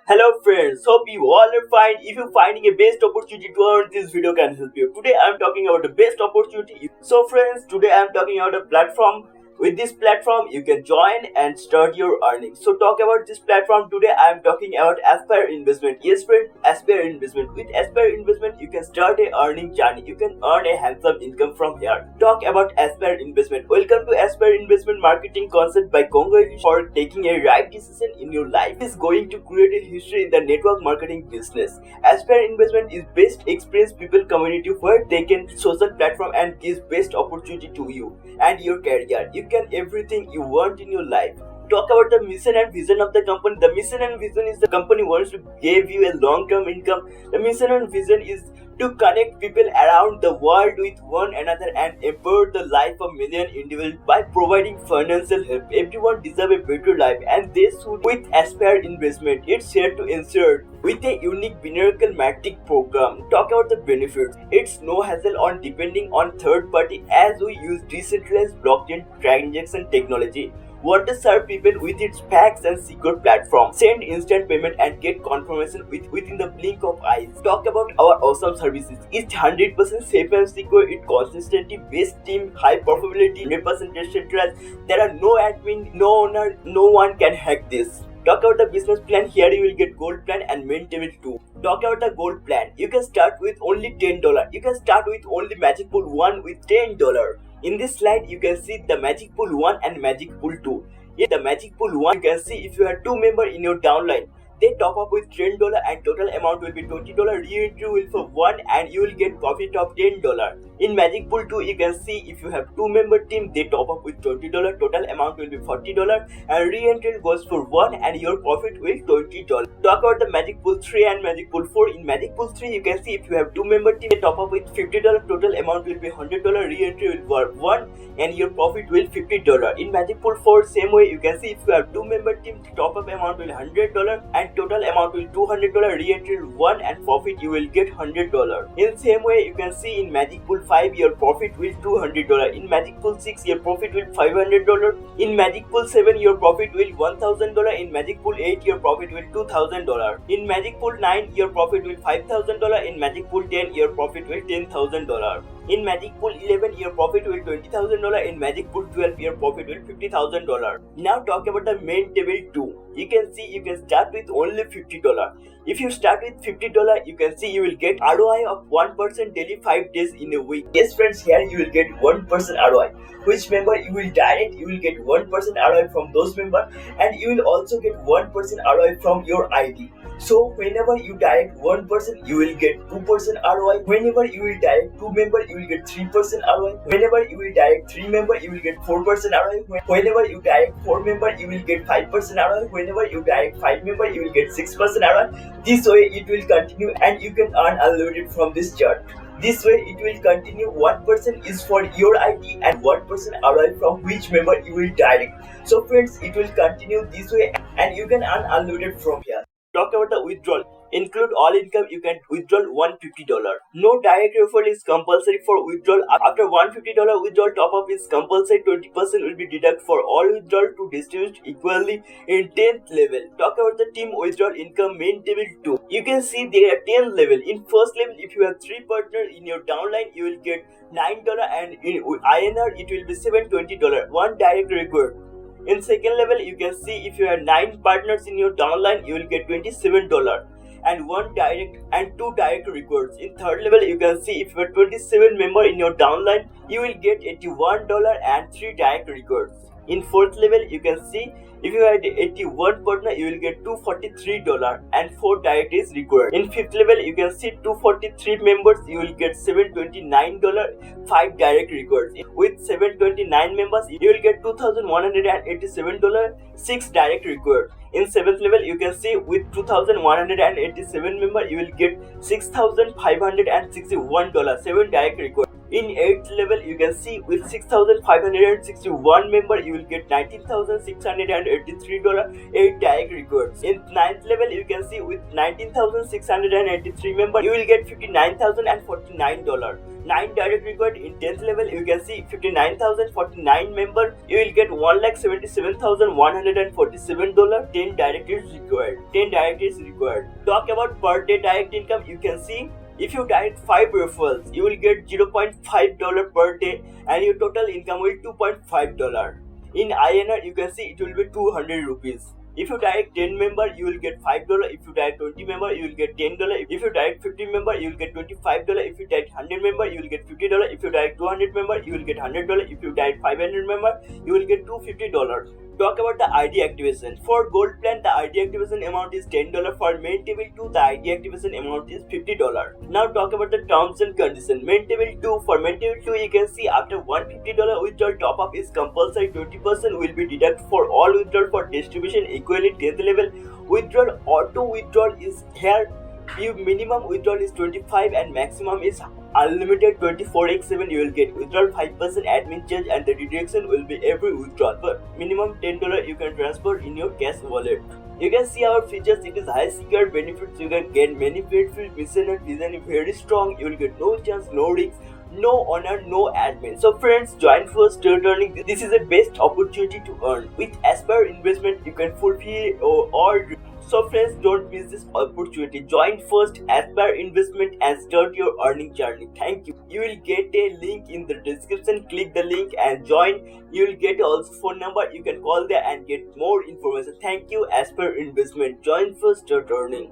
Hello friends, hope you all are fine. If you're finding a best opportunity to earn, this video can help you. Today I'm talking about the best opportunity. So friends, today I'm talking about a platform. With this platform, you can join and start your earnings. So talk about this platform today. I'm talking about Aspire Investment. Yes friend, Aspire Investment. With Aspire Investment, you can start a earning journey. You can earn a handsome income from here. Talk about Aspire Investment. Welcome to Aspire Investment Marketing Concept by Congratulations for taking a right decision in your life. It is going to create a history in the network marketing business. Aspire Investment is best experienced people community where they can social platform and gives best opportunity to you and your career. You can everything you want in your life. Talk about the mission and vision of the company. The mission and vision is the company wants to give you a long-term income. The mission and vision is to connect people around the world with one another and empower the life of million individuals by providing financial help. Everyone deserves a better life and they should with Aspire Investment. It's here to ensure with a unique miracle matic program. Talk about the benefits. It's no hassle on depending on third party as we use decentralized blockchain transaction technology. Want to serve people with its facts and secure platform. Send instant payment and get confirmation within the blink of eyes. Talk about our awesome services. It's 100% safe and secure. It consistently best team, high profitability, 100% decentralized. There are no admin, no owner, no one can hack this. Talk about the business plan. Here you will get gold plan and main table too. Talk about the gold plan. You can start with only $10. You can start with only Magic Pool 1 with $10. In this slide, you can see the Magic Pool 1 and Magic Pool 2. In the Magic Pool 1, you can see if you have 2 members in your downline, they top up with $10 and total amount will be $20. Re-entry will for 1 and you will get profit of $10. In Magic Pool 2, you can see if you have 2-member team, they top up with $20, total amount will be $40 and re-entry goes for 1 and your profit will $20. Talk about the Magic Pool 3 and Magic Pool 4. In Magic Pool 3, you can see if you have 2-member team, they top up with $50, total amount will be $100, re-entry will work 1 and your profit will $50. In Magic Pool 4, same way you can see if you have 2-member team, top up amount will $100 and total amount will $200, re-entry 1 and profit you will get $100. In same way you can see in Magic Pool 5 your profit will $200. In Magic Pool 6 your profit will $500. In Magic Pool 7 your profit will $1000. In Magic Pool 8 your profit will $2000. In Magic Pool 9 your profit will $5000. In Magic Pool 10 your profit will $10,000. In Magic Pool 11 your profit will $20,000. In Magic Pool 12 your profit will $50,000. Now talk about the main table 2. You can see you can start with only $50. If you start with $50, you can see you will get ROI of 1% daily 5 days in a week. Yes friends, here you will get 1% ROI. Which member you will direct, you will get 1% ROI from those members and you will also get 1% ROI from your ID. So whenever you direct 1%, you will get 2% ROI. Whenever you will direct 2 members, you will get 3% ROI. Whenever you will direct 3 members, you will get 4% ROI. Whenever you direct 4 members, you will get 5% ROI. Whenever you direct 5 members, you will get 6% ROI. This way it will continue and you can earn unlimited from this chart. This way it will continue. 1% is for your ID and 1% ROI from which member you will direct. So friends, it will continue this way and you can earn unlimited from here. Talk about the withdrawal. Include all income, you can withdraw $150. No direct referral is compulsory for withdrawal. After $150 withdrawal top up is compulsory. 20% will be deducted for all withdrawal to distribute equally in 10th level. Talk about the team withdrawal income main table 2. You can see there are 10 level. In first level, if you have 3 partners in your downline, you will get $9 and in INR it will be $720. One direct record. In second level, you can see if you have 9 partners in your downline, you will get $27 and 1 direct and 2 direct records. In third level, you can see if you have 27 members in your downline, you will get $81 and 3 direct records. In fourth level, you can see if you had 81 partner, you will get $243 and 4 direct is required. In fifth level, you can see 243 members, you will get $729, 5 direct records. With 729 members, you will get $2,187, 6 direct records. In 7th level, you can see with 2,187 members, you will get $6,561, 7 direct records. In 8th level, you can see with 6,561 member, you will get $19,683 8 direct rewards. In 9th level, you can see with 19,683 member, you will get $59,049 9 direct reward. In 10th level, you can see 59,049 member, you will get $1,77,147 10 direct is required. 10 direct is required. Talk about per day direct income. You can see if you direct 5 referrals, you will get $0.5 per day and your total income will $2.5. In INR, you can see it will be 200 rupees. If you direct 10 member, you will get $5. If you direct 20 member, you will get $10. If you direct 50 member, you will get $25. If you direct 100 member, you will get $50. If you direct 200 member, you will get $100. If you direct 500 member, you will get $250. Talk about the ID activation. For gold plan, the ID activation amount is $10. For main table 2, the ID activation amount is $50. Now talk about the terms and conditions. Main table 2, for main table 2, you can see after $150 withdrawal top up is compulsory. 20% will be deducted for all withdrawal for distribution equally 10th level. Withdrawal auto withdrawal is here. Your minimum withdrawal is 25 and maximum is unlimited 24x7. You will get withdrawal 5% admin charge and the deduction will be every withdrawal. But minimum $10 you can transfer in your cash wallet. You can see our features. It is high secure benefits. You can get many paid mission and design is very strong. You will get no chance, no risks, no honor, no admin. So friends, join first start earning. This is the best opportunity to earn. With Aspire investment, you can fulfill all. So friends, don't miss this opportunity. Join first Aspire investment and start your earning journey. Thank you. You will get a link in the description. Click the link and join. You will get also phone number. You can call there and get more information. Thank you, Aspire investment. Join first, start earning.